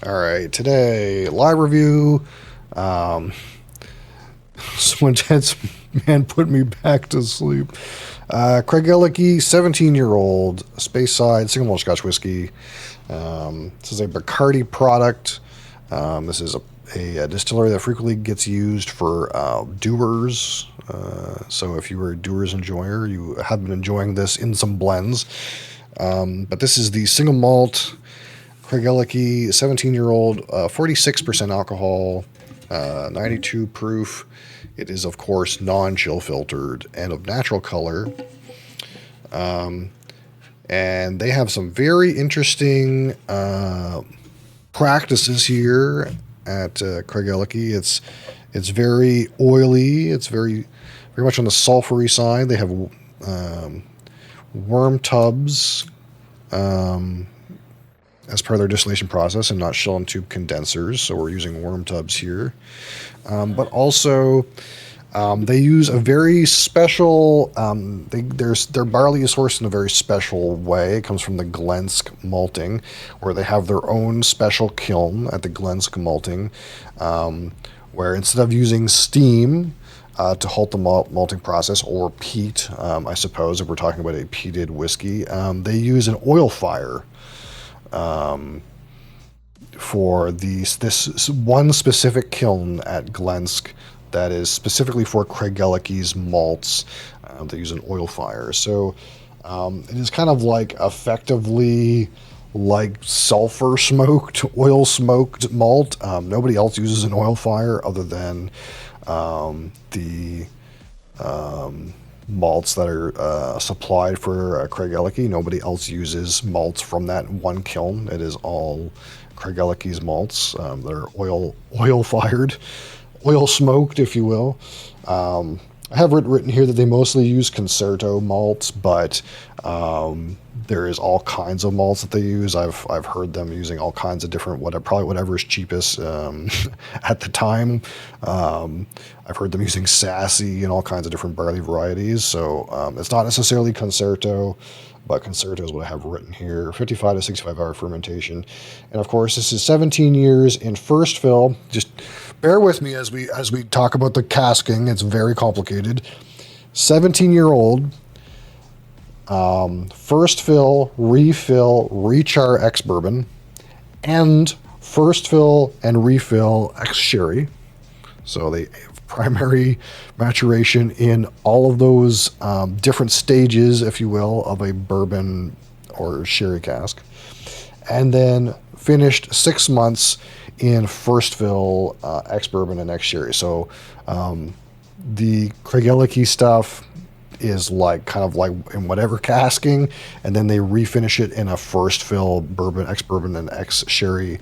All right, today live review. Um, so intense, man, put me back to sleep. Craigellachie, 17-year-old, Speyside single malt Scotch whiskey. This is a Bacardi product. This is a distillery that frequently gets used for doers. So if you were a doers enjoyer, you have been enjoying this in some blends. But this is the single malt Craigellachie, 17-year-old, 46% alcohol, 92 proof. It is, of course, non-chill filtered and of natural color. And they have some very interesting practices here at Craigellachie. It's very oily. It's very much on the sulfury side. They have worm tubs as part of their distillation process, and not shell and tube condensers. So we're using worm tubs here, but also they use a very special. Their barley is sourced in a very special way. It comes from the Glensk malting, where they have their own special kiln at the Glensk malting, where instead of using steam to halt the malting process, or peat, I suppose, if we're talking about a peated whiskey, they use an oil fire for this one specific kiln at Glensk that is specifically for Craigellachie's malts. They use an oil fire, so it is kind of like effectively like sulfur smoked, oil smoked malt. Nobody else uses an oil fire other than the malts that are supplied for Craigellachie. Nobody else uses malts from that one kiln. It is all Craigellachie's malts. They're oil fired, oil smoked, if you will. I have written here that they mostly use Concerto malts, but there is all kinds of malts that they use. I've heard them using all kinds of different probably whatever is cheapest at the time. I've heard them using Sassy and all kinds of different barley varieties. So it's not necessarily Concerto, but Concerto is what I have written here. 55 to 65 hour fermentation, and of course this is 17 years in first fill. Just bear with me as we talk about the casking. It's very complicated. 17-year-old. First fill, refill, rechar ex bourbon, and first fill and refill ex sherry. So they have primary maturation in all of those different stages, if you will, of a bourbon or sherry cask, and then finished 6 months in first fill, ex bourbon, and ex sherry. So the Craigellachie stuff is like kind of like in whatever casking, and then they refinish it in a first fill bourbon, ex bourbon, and ex sherry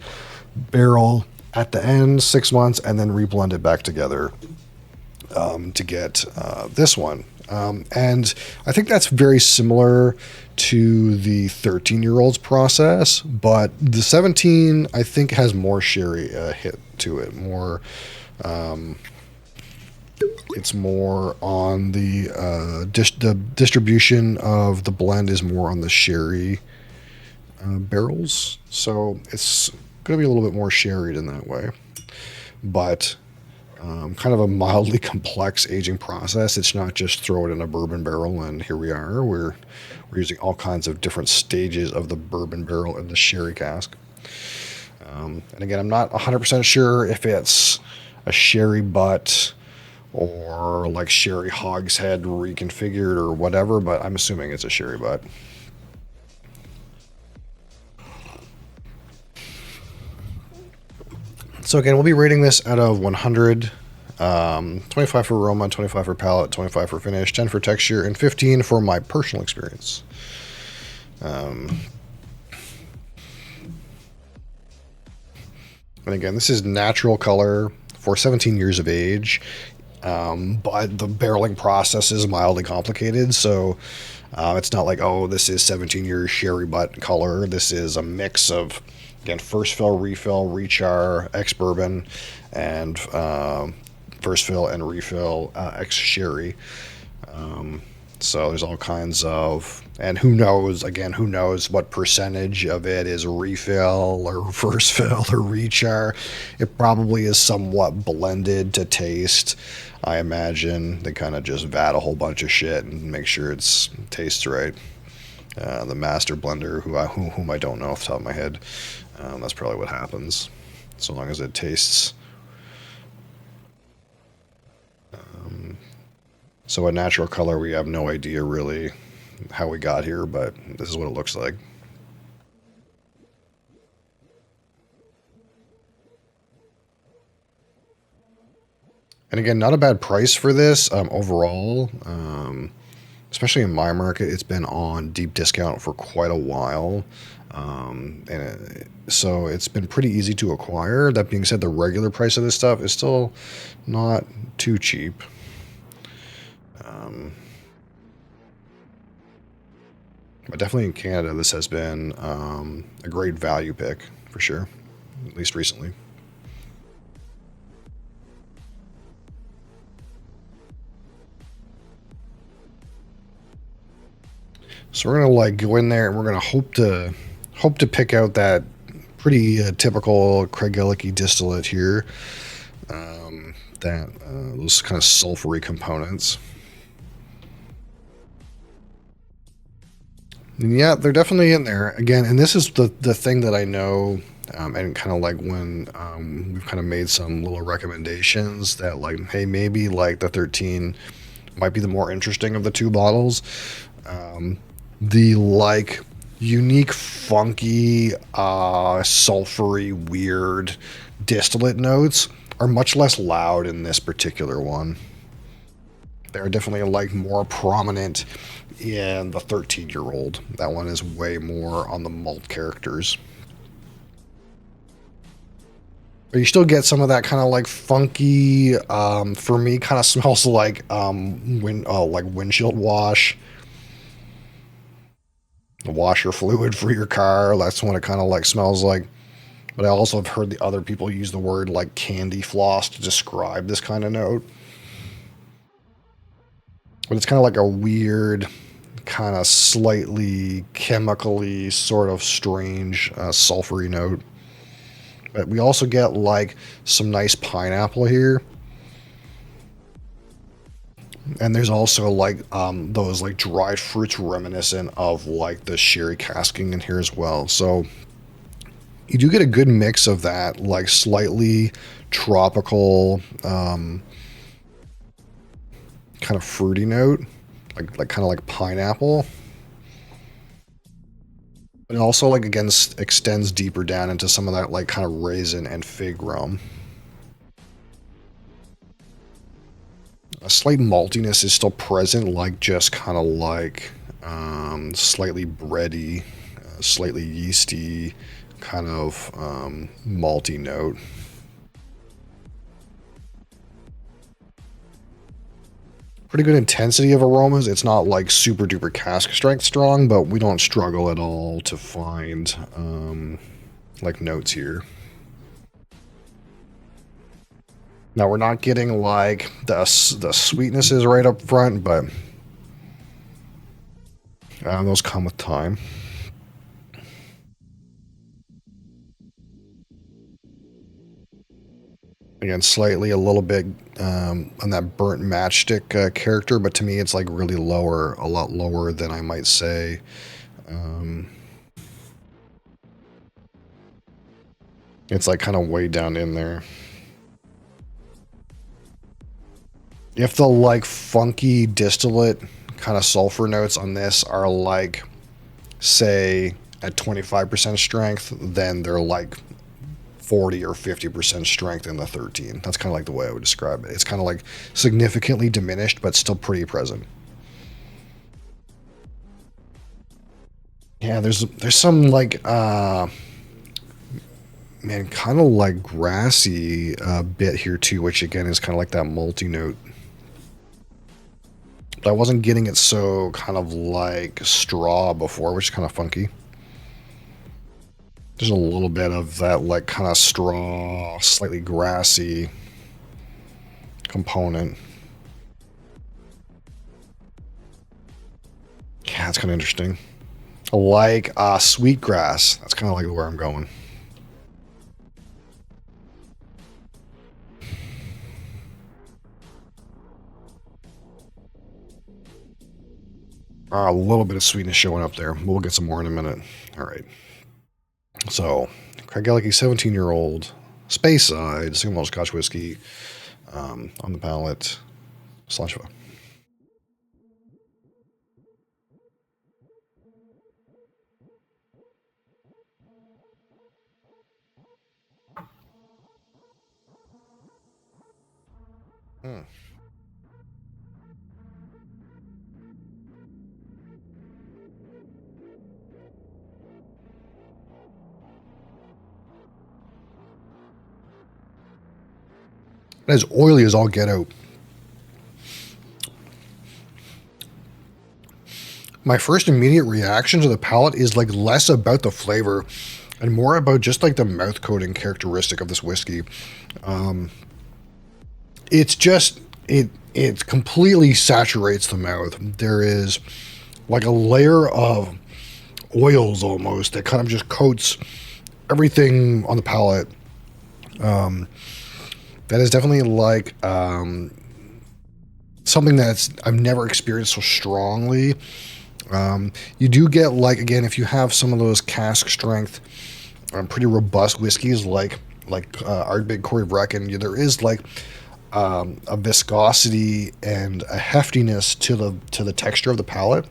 barrel at the end, 6 months, and then reblend it back together to get this one. And I think that's very similar to the 13-year-old's process, but the 17 I think has more sherry hit to it, more. It's more on the distribution of the blend is more on the sherry barrels, so it's going to be a little bit more sherried in that way, but kind of a mildly complex aging process. It's not just throw it in a bourbon barrel and here we are. We're using all kinds of different stages of the bourbon barrel and the sherry cask. And again, I'm not 100% sure if it's a sherry butt or like sherry hogshead reconfigured or whatever, but I'm assuming it's a sherry butt. So again, we'll be rating this out of 100. 25 for aroma, 25 for palate, 25 for finish, 10 for texture, and 15 for my personal experience. And again, this is natural color for 17 years of age, but the barreling process is mildly complicated. So it's not like, oh, this is 17 years sherry butt color. This is a mix of, again, first fill, refill, rechar, ex bourbon, and first fill and refill ex sherry. So there's all kinds of, and who knows, again, who knows what percentage of it is refill or first fill or rechar. It probably is somewhat blended to taste. I imagine they kind of just vat a whole bunch of shit and make sure it's tastes right. The master blender, whom I don't know off the top of my head, that's probably what happens. So long as it tastes. So a natural color, we have no idea really how we got here, but this is what it looks like. And again, not a bad price for this overall. Especially in my market, it's been on deep discount for quite a while. So it's been pretty easy to acquire. That being said, the regular price of this stuff is still not too cheap. But definitely in Canada, this has been a great value pick for sure, at least recently. So we're gonna like go in there and we're gonna hope to pick out that pretty typical Craigellachie distillate here. That those kind of sulfury components. And yeah, they're definitely in there again. And this is the thing that I know, and kind of like when we've kind of made some little recommendations that like, hey, maybe like the 13 might be the more interesting of the two bottles. The like unique, funky, sulfury, weird distillate notes are much less loud in this particular one. They're definitely like more prominent in the 13-year-old. That one is way more on the malt characters. But you still get some of that kind of like funky, for me, kind of smells like like windshield wash, washer fluid for your car. That's what it kind of like smells like. But I also have heard the other people use the word like candy floss to describe this kind of note. But it's kind of like a weird, kind of slightly chemically sort of strange sulfury note. But we also get like some nice pineapple here. And there's also like those like dried fruits reminiscent of like the sherry casking in here as well. So you do get a good mix of that like slightly tropical kind of fruity note, like kind of like pineapple. But it also like again extends deeper down into some of that like kind of raisin and fig realm. A slight maltiness is still present, like just kind of like slightly bready, slightly yeasty, kind of malty note. Pretty good intensity of aromas. It's not like super duper cask strength strong, but we don't struggle at all to find like notes here. Now we're not getting like the sweetnesses right up front, but those come with time. Again, slightly a little bit on that burnt matchstick character, but to me it's like really lower, a lot lower than I might say. It's like kind of way down in there. If the like funky distillate kind of sulfur notes on this are like, say, at 25% strength, then they're like 40 or 50% strength in the 13. That's kind of like the way I would describe it. It's kind of like significantly diminished, but still pretty present. Yeah, there's some like man, kind of like grassy bit here too, which again is kind of like that malty note. But I wasn't getting it so kind of like straw before, which is kind of funky. There's a little bit of that like kind of straw, slightly grassy component. That's kind of interesting. I like sweetgrass. That's kind of like where I'm going. A little bit of sweetness showing up there. We'll get some more in a minute. All right. So, Craigellachie 17-year-old, Speyside, single malt Scotch whiskey on the palate. Cilantro. Hmm. As oily as all get out. My first immediate reaction to the palate is like less about the flavor and more about just like the mouth coating characteristic of this whiskey. It's just it completely saturates the mouth. There is like a layer of oils almost that kind of just coats everything on the palate. That is definitely like something that's I've never experienced so strongly. You do get like again if you have some of those cask strength, pretty robust whiskeys like Ardbeg Corey Vrecken, there is like a viscosity and a heftiness to the texture of the palate.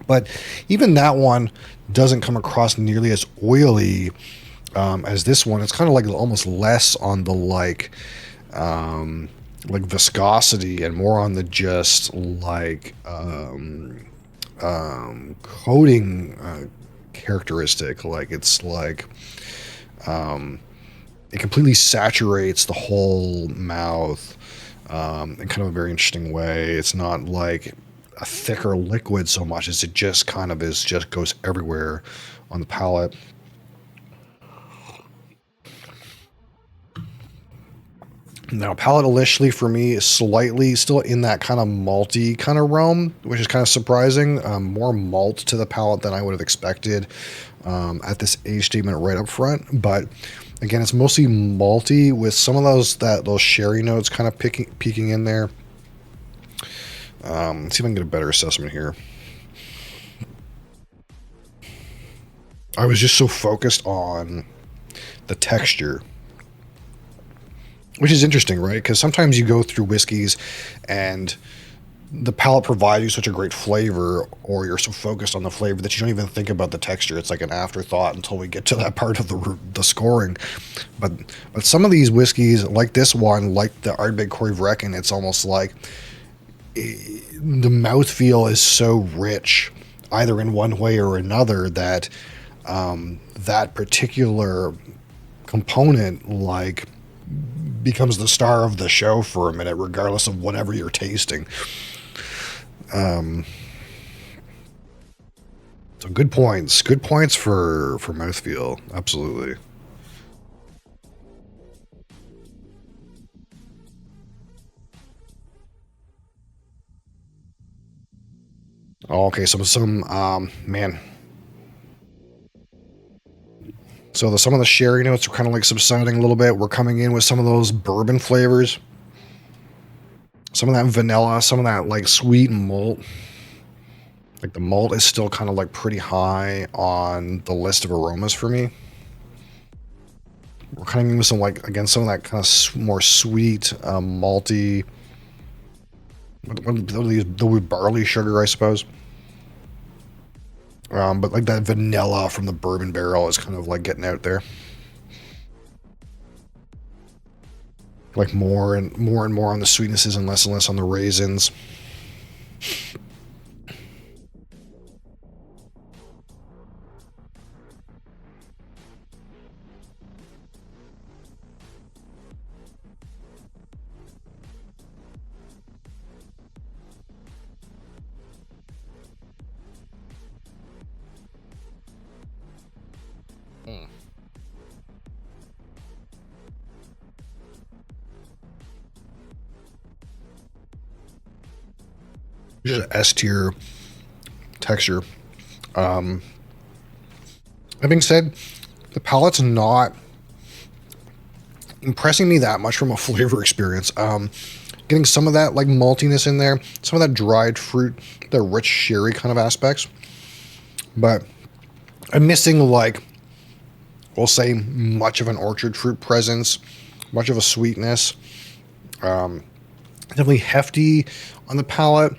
But even that one doesn't come across nearly as oily as this one. It's kind of like almost less on the like viscosity and more on the just like coating characteristic. Like it's like it completely saturates the whole mouth in kind of a very interesting way. It's not like a thicker liquid so much as it just kind of is, just goes everywhere on the palate. Now, palatability for me is slightly still in that kind of malty kind of realm, which is kind of surprising. More malt to the palate than I would have expected at this age statement right up front. But again, it's mostly malty with some of those sherry notes kind of peeking in there. Let's see if I can get a better assessment here. I was just so focused on the texture, which is interesting, right? Because sometimes you go through whiskeys and the palate provides you such a great flavor, or you're so focused on the flavor that you don't even think about the texture. It's like an afterthought until we get to that part of the scoring. But some of these whiskeys, like this one, like the Ardbeg Corey Vrecken, it's almost like the mouthfeel is so rich, either in one way or another, that that particular component like becomes the star of the show for a minute, regardless of whatever you're tasting. So good points for mouthfeel, absolutely. Okay, so some man. So some of the sherry notes are kind of like subsiding a little bit. We're coming in with some of those bourbon flavors, some of that vanilla, some of that like sweet malt. Like the malt is still kind of like pretty high on the list of aromas for me. We're coming in with some like again some of that kind of more sweet, malty. What are these? The barley sugar, I suppose. But like that vanilla from the bourbon barrel is kind of like getting out there. Like more and more and more on the sweetnesses and less on the raisins. Mm. Just S tier texture. That being said, the palate's not impressing me that much from a flavor experience. Getting some of that like maltiness in there, some of that dried fruit, the rich sherry kind of aspects, but I'm missing like, we'll say, much of an orchard fruit presence, much of a sweetness. Definitely hefty on the palate,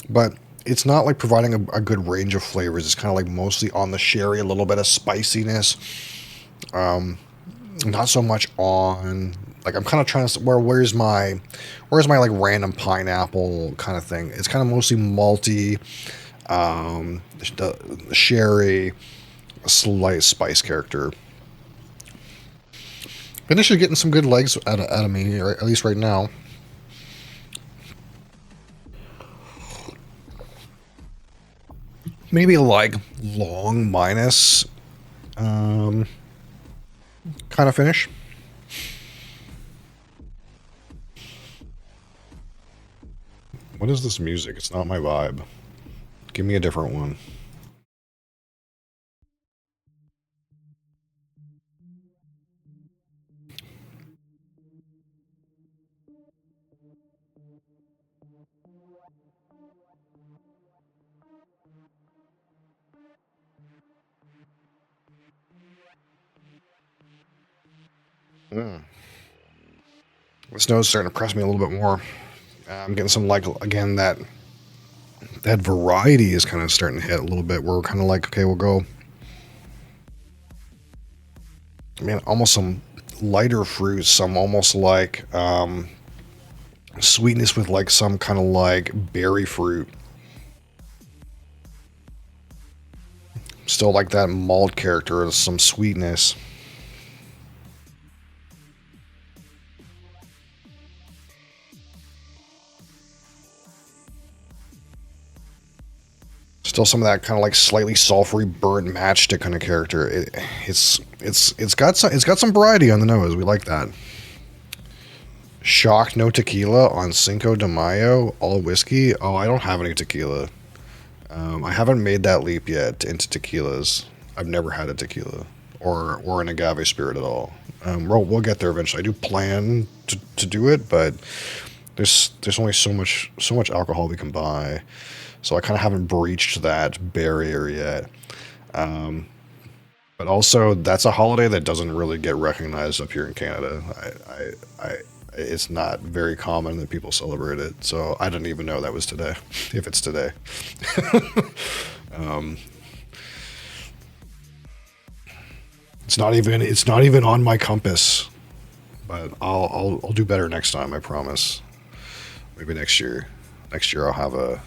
but it's not like providing a good range of flavors. It's kind of like mostly on the sherry, a little bit of spiciness. Not so much on, like, I'm kind of trying to where's my like random pineapple kind of thing. It's kind of mostly malty, the sherry, a slight spice character. Initially getting some good legs out of me, or at least right now. Maybe like long minus kind of finish. What is this music? It's not my vibe. Give me a different one. Mm. This nose is starting to press me a little bit more. I'm getting some, like, again, that variety is kind of starting to hit a little bit. We're kind of like, okay, we'll go. I mean, almost some lighter fruits, some almost like sweetness with like some kind of like berry fruit. Still like that malt character, some sweetness. Still some of that kind of like slightly sulfury burnt matchstick kind of character. It's got some variety on the nose. We like that. Shock no tequila on Cinco de Mayo, all whiskey. Oh, I don't have any tequila. I haven't made that leap yet into tequilas. I've never had a tequila or an agave spirit at all. We'll get there eventually. I do plan to do it, but there's only so much alcohol we can buy, so I kind of haven't breached that barrier yet. But also, that's a holiday that doesn't really get recognized up here in Canada. It's not very common that people celebrate it, so I didn't even know that was today, if it's today. um, it's not even on my compass, but I'll do better next time. I promise. Maybe next year. Next year I'll have a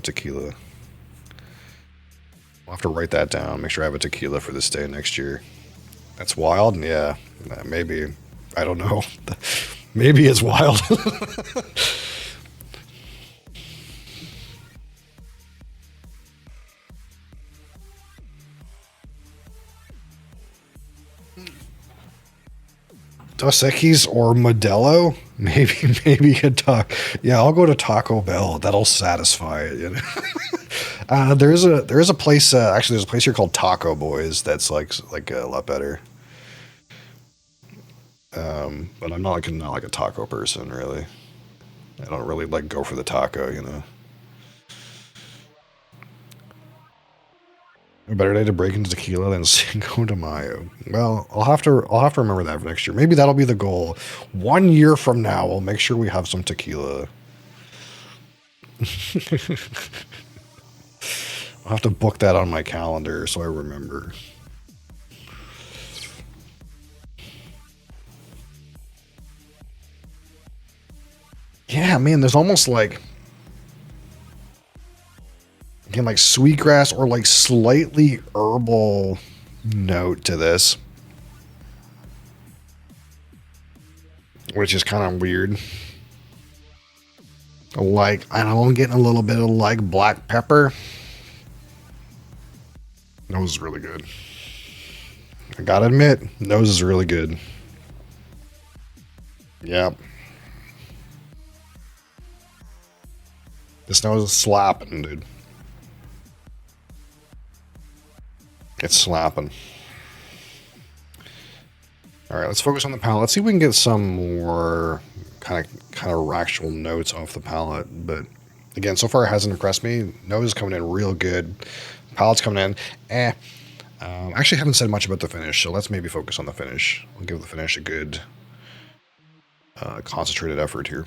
tequila. I'll have to write that down. Make sure I have a tequila for this day next year. That's wild. Yeah, maybe. I don't know. Maybe it's wild. Dos Equis or Modelo? Maybe a taco. Yeah, I'll go to Taco Bell. That'll satisfy it. You know? There is a place. Actually, there's a place here called Taco Boys. That's like a lot better. But I'm not like a taco person really. I don't really like go for the taco. You know. A better day to break into tequila than Cinco de Mayo. Well, I'll have to remember that for next year. Maybe that'll be the goal. 1 year from now, we'll make sure we have some tequila. I'll have to book that on my calendar so I remember. Yeah, man, there's almost like, again, like sweetgrass or like slightly herbal note to this, which is kind of weird. Like, I don't know, I'm getting a little bit of like black pepper. Nose is really good. I gotta admit, nose is really good. Yep. This nose is slapping, dude. It's slapping. All right, let's focus on the palate. Let's see if we can get some more kind of actual notes off the palate. But again, so far it hasn't impressed me. Nose is coming in real good. Palate's coming in. I actually haven't said much about the finish, so let's maybe focus on the finish. We'll give the finish a good concentrated effort here.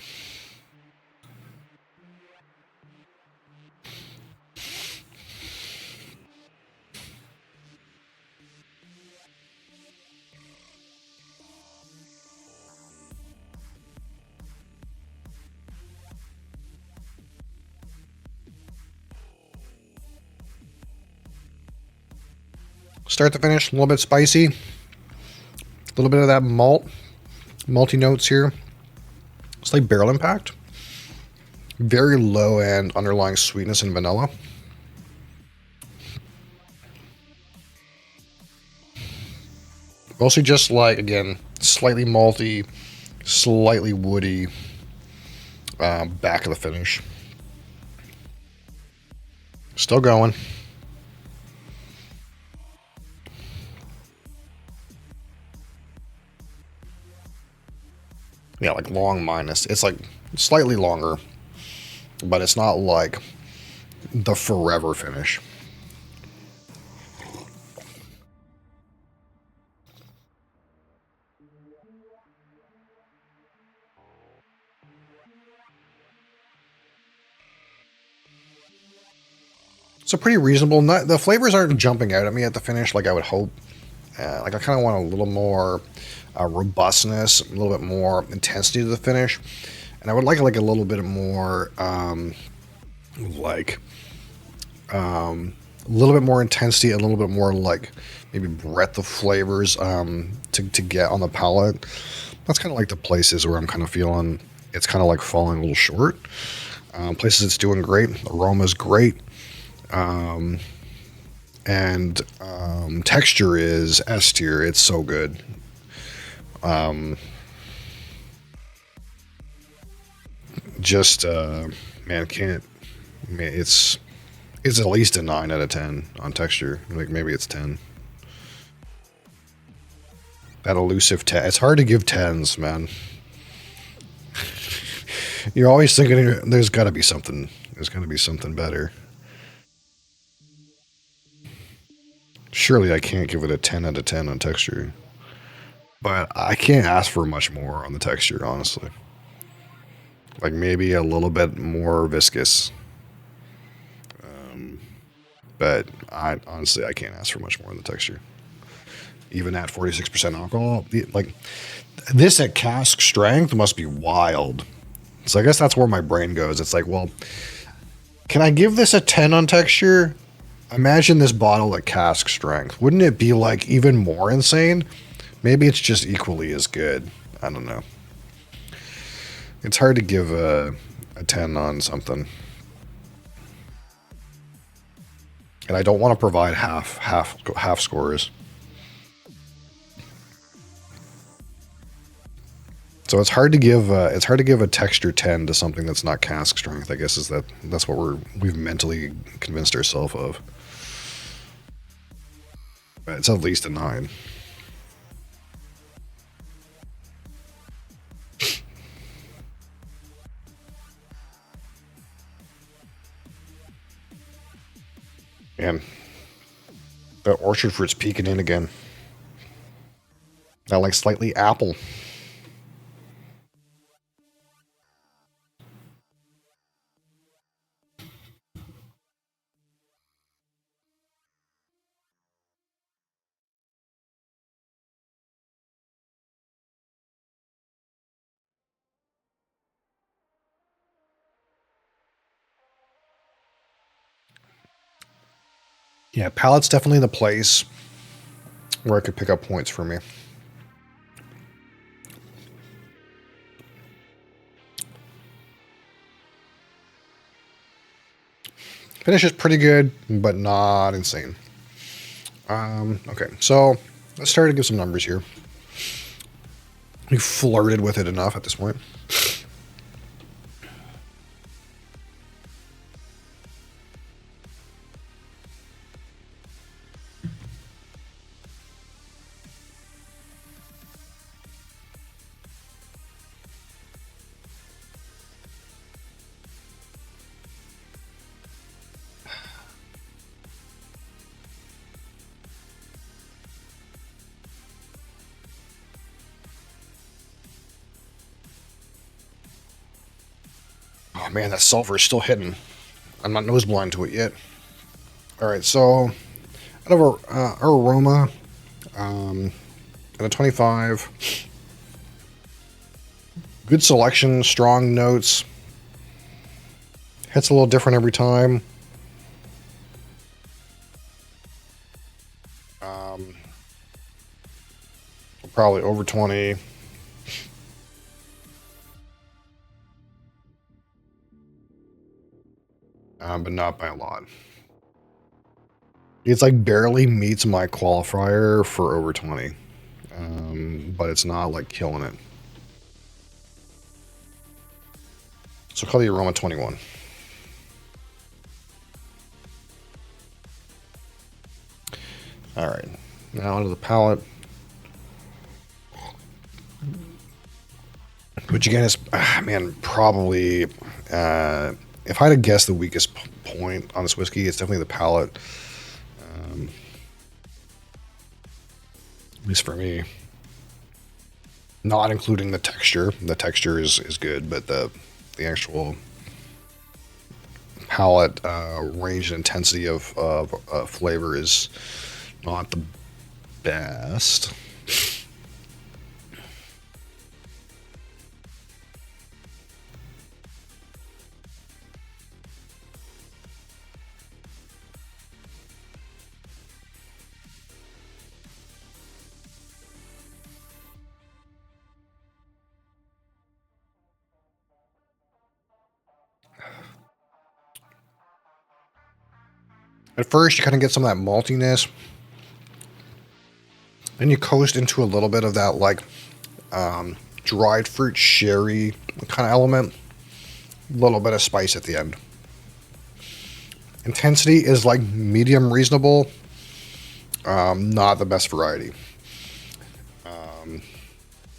Start to finish, a little bit spicy. A little bit of that malty notes here. It's like barrel impact. Very low end underlying sweetness and vanilla. Mostly just like, again, slightly malty, slightly woody back of the finish. Still going. Yeah, like long minus. It's like slightly longer, but it's not like the forever finish. So pretty reasonable. The flavors aren't jumping out at me at the finish like I would hope. Like I kind of want a little more robustness, a little bit more intensity to the finish, and I would like a little bit more a little bit more intensity, a little bit more like maybe breadth of flavors to get on the palate. That's kind of like the places where I'm kind of feeling it's kind of like falling a little short. Places it's doing great, aroma's great. And texture is S tier. It's so good. Just man, can't. Man, it's at least a 9 out of 10 on texture. Like maybe it's 10. That elusive 10. It's hard to give 10s, man. You're always thinking there's got to be something. There's got to be something better. Surely I can't give it a 10 out of 10 on texture. But I can't ask for much more on the texture, honestly. Like maybe a little bit more viscous. But I honestly I can't ask for much more on the texture. Even at 46% alcohol, like this at cask strength must be wild. So I guess that's where my brain goes. It's like, well, can I give this a 10 on texture? Imagine this bottle at cask strength. Wouldn't it be like even more insane? Maybe it's just equally as good. I don't know. It's hard to give a 10 on something. And I don't want to provide half scores. So it's hard to give a texture 10 to something that's not cask strength. I guess that's what we've mentally convinced ourselves of. But it's at least a 9. Man, that orchard fruit's peeking in again. That like slightly apple. Yeah, palate's definitely the place where I could pick up points for me. Finish is pretty good, but not insane. Okay, so let's start to give some numbers here. We flirted with it enough at this point. Oh man, that sulfur is still hitting. I'm not nose blind to it yet. All right, so out of our aroma, at a 25, good selection, strong notes. Hits a little different every time. Probably over 20. But not by a lot. It's like barely meets my qualifier for over 20. But it's not like killing it. So call the aroma 21. All right, now onto the palate. Which again is, man, probably, if I had to guess the weakest point on this whiskey, it's definitely the palate. At least for me. Not including the texture. The texture is good, but the actual palate range and intensity of flavor is not the best. At first, you kind of get some of that maltiness. Then you coast into a little bit of that, like, dried fruit sherry kind of element. A little bit of spice at the end. Intensity is like medium reasonable. Not the best variety.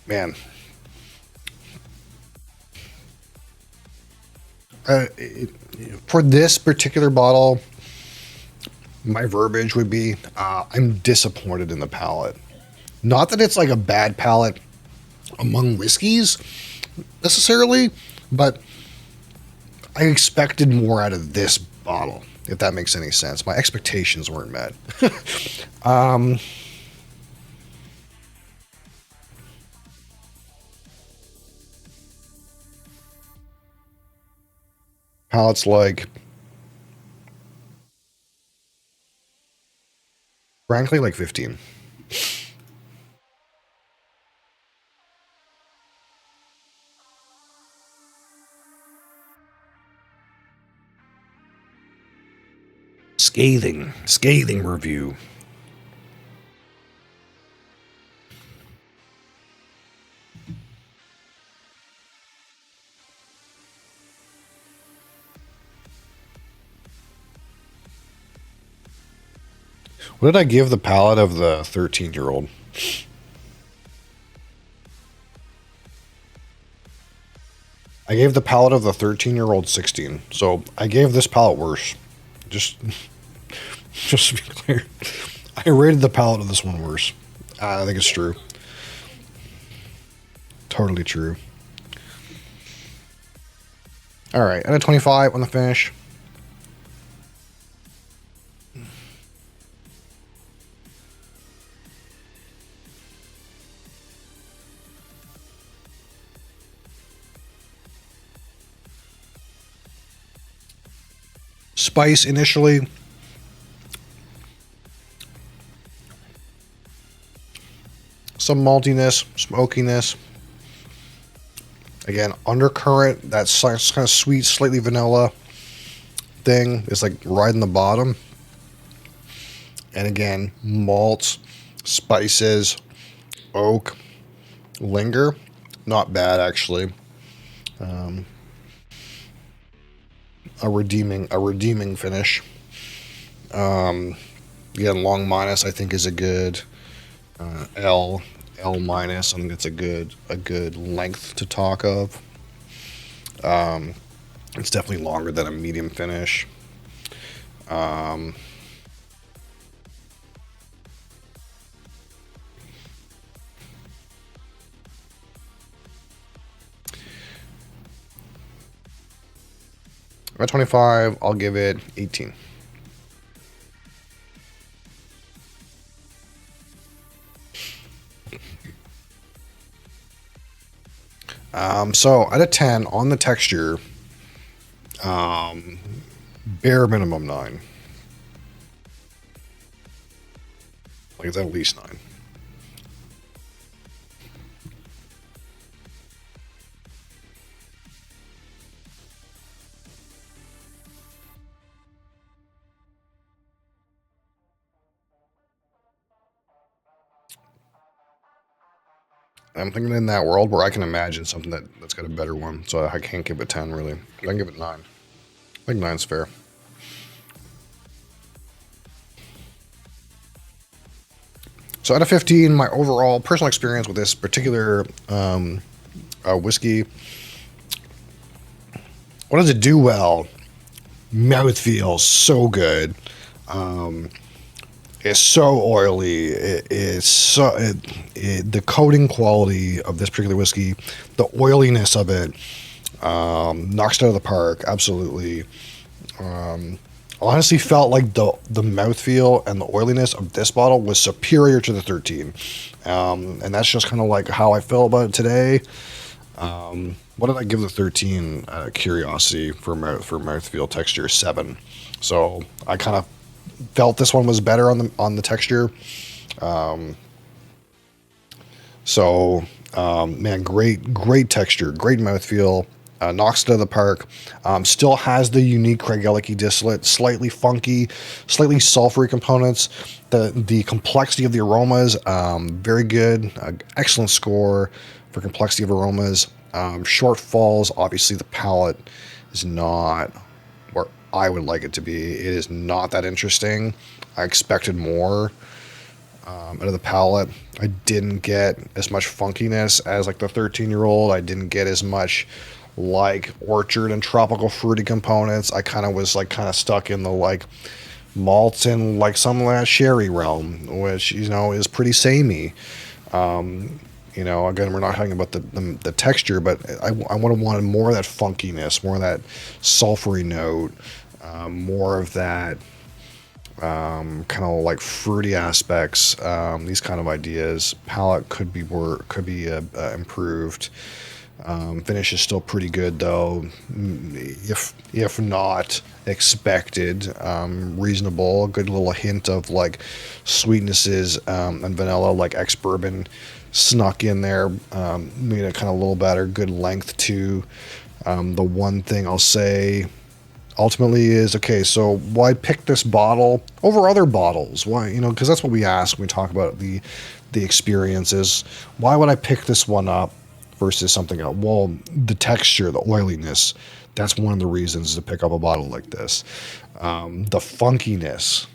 Man. For this particular bottle, my verbiage would be, I'm disappointed in the palate. Not that it's like a bad palate among whiskeys necessarily, but I expected more out of this bottle, if that makes any sense. My expectations weren't met. Palate's like, frankly, like 15. Scathing review. What did I give the palate of the 13-year-old? I gave the palate of the 13-year-old 16. So I gave this palate worse. Just to be clear. I rated the palate of this one worse. I think it's true. Totally true. All right, out of 25 on the finish. Spice initially. Some maltiness, smokiness. Again, undercurrent, that kind of sweet, slightly vanilla thing is like right in the bottom. And again, malts, spices, oak, linger. Not bad, actually. A redeeming finish. Again, long minus I think is a good L minus. I think that's a good length to talk of. It's definitely longer than a medium finish. At 25, I'll give it 18. So at a 10 on the texture, bare minimum 9. Like it's at least 9. I'm thinking in that world where I can imagine something that's got a better one, so I can't give it 10 really. I can give it 9. I think 9's fair. So out of 15, my overall personal experience with this particular whiskey, what does it do well? Mouthfeel, so good. It's so oily. The coating quality of this particular whiskey, the oiliness of it, knocks it out of the park. Absolutely. Honestly felt like the mouthfeel and the oiliness of this bottle was superior to the 13. And that's just kind of like how I feel about it today. What did I give the 13? Curiosity for mouthfeel texture 7. So I kind of felt this one was better on the texture. Man, great texture, great mouthfeel. Knocks it out of the park. Still has the unique Craigellachie distillate, slightly funky, slightly sulfury components. The complexity of the aromas, very good. Excellent score for complexity of aromas. Shortfalls, obviously the palate is not where I would like it to be. It is not that interesting. I expected more out of the palate. I didn't get as much funkiness as like the 13-year-old. I didn't get as much like orchard and tropical fruity components. I kind of stuck in the like malts and like some of that sherry realm, which is pretty samey. Again, we're not talking about the texture, but I would have wanted more of that funkiness, more of that sulfury note, more of that kind of like fruity aspects. These kind of ideas. Palate could be improved. Finish is still pretty good though, if not expected. Reasonable. A good little hint of like sweetnesses and vanilla, like ex-bourbon snuck in there. Made it kind of a little better. Good length too. The one thing I'll say ultimately is, okay, so why pick this bottle over other bottles? Why, because that's what we ask when we talk about the experiences. Why would I pick this one up versus something else? Well, the texture, the oiliness, that's one of the reasons to pick up a bottle like this. The funkiness.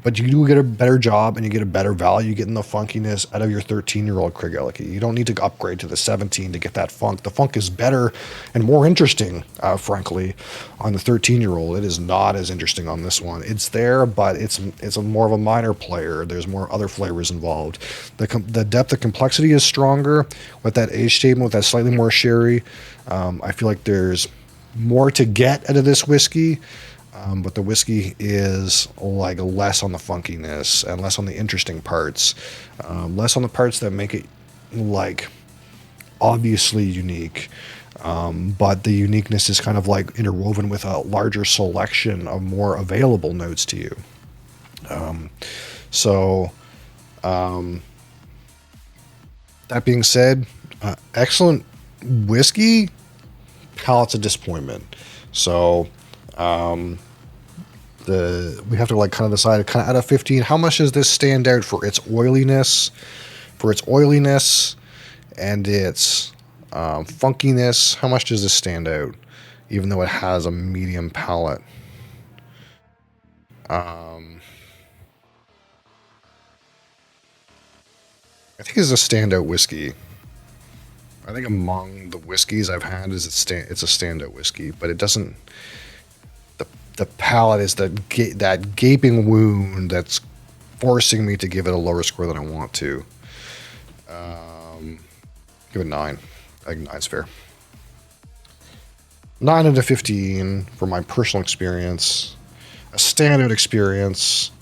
But you do get a better job and you get a better value getting the funkiness out of your 13-year-old Craigellachie. You don't need to upgrade to the 17 to get that funk. The funk is better and more interesting, frankly, on the 13-year-old. It is not as interesting on this one. It's there, but it's a more of a minor player. There's more other flavors involved. The depth of complexity is stronger with that age statement, with that slightly more sherry. I feel like there's more to get out of this whiskey. But the whiskey is like less on the funkiness and less on the interesting parts, less on the parts that make it like obviously unique. But the uniqueness is kind of like interwoven with a larger selection of more available notes to you. That being said, excellent whiskey, palate's a disappointment. So, we have to like kind of decide kind of out of 15, how much does this stand out for its oiliness, and its funkiness? How much does this stand out, even though it has a medium palate? I think it's a standout whiskey. I think among the whiskeys I've had, it's a standout whiskey, but it doesn't. The palate is that gaping wound that's forcing me to give it a lower score than I want to. Give it 9. I think 9's fair. 9 out of 15 for my personal experience. A standout experience.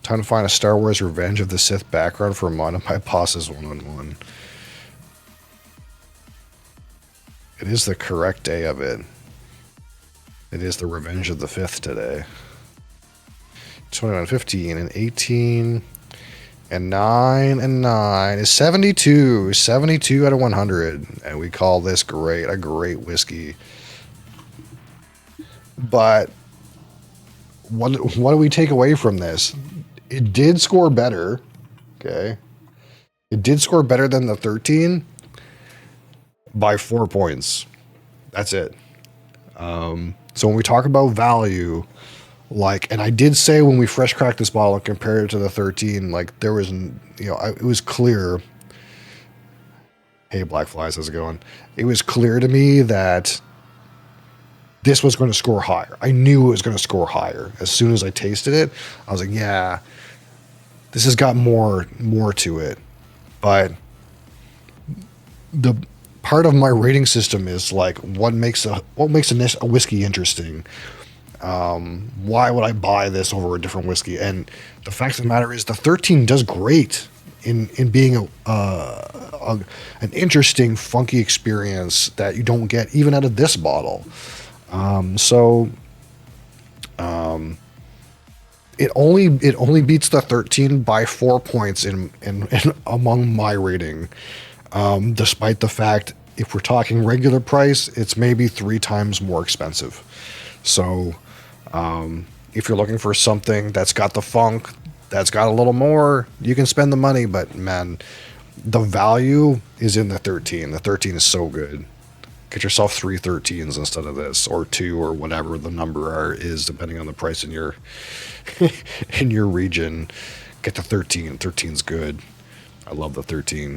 Time to find a Star Wars Revenge of the Sith background for one of my bosses one-on-one. It is the correct day of it. It is the Revenge of the Fifth today. 21, 15, and 18, and 9, and 9 is 72. 72 out of 100. And we call this a great whiskey. But what do we take away from this? It did score better. Okay. It did score better than the 13 by 4 points. That's it. So when we talk about value, like, and I did say when we fresh cracked this bottle and compared it to the 13, like there was, it was clear. Hey, Black Flies, how's it going? It was clear to me that this was going to score higher. I knew it was going to score higher. As soon as I tasted it, I was like, yeah, this has got more to it. But the part of my rating system is like, what makes a whiskey interesting? Why would I buy this over a different whiskey? And the fact of the matter is, the 13 does great in being an interesting, funky experience that you don't get even out of this bottle. It only beats the 13 by 4 points in among my rating, despite the fact, if we're talking regular price, it's maybe 3 times more expensive. So if you're looking for something that's got the funk, that's got a little more, you can spend the money. But man, the value is in the 13. The 13 is so good. Get yourself 3 13s instead of this, or 2, or whatever the number is, depending on the price in your in your region. Get the 13. 13's good. I love the 13.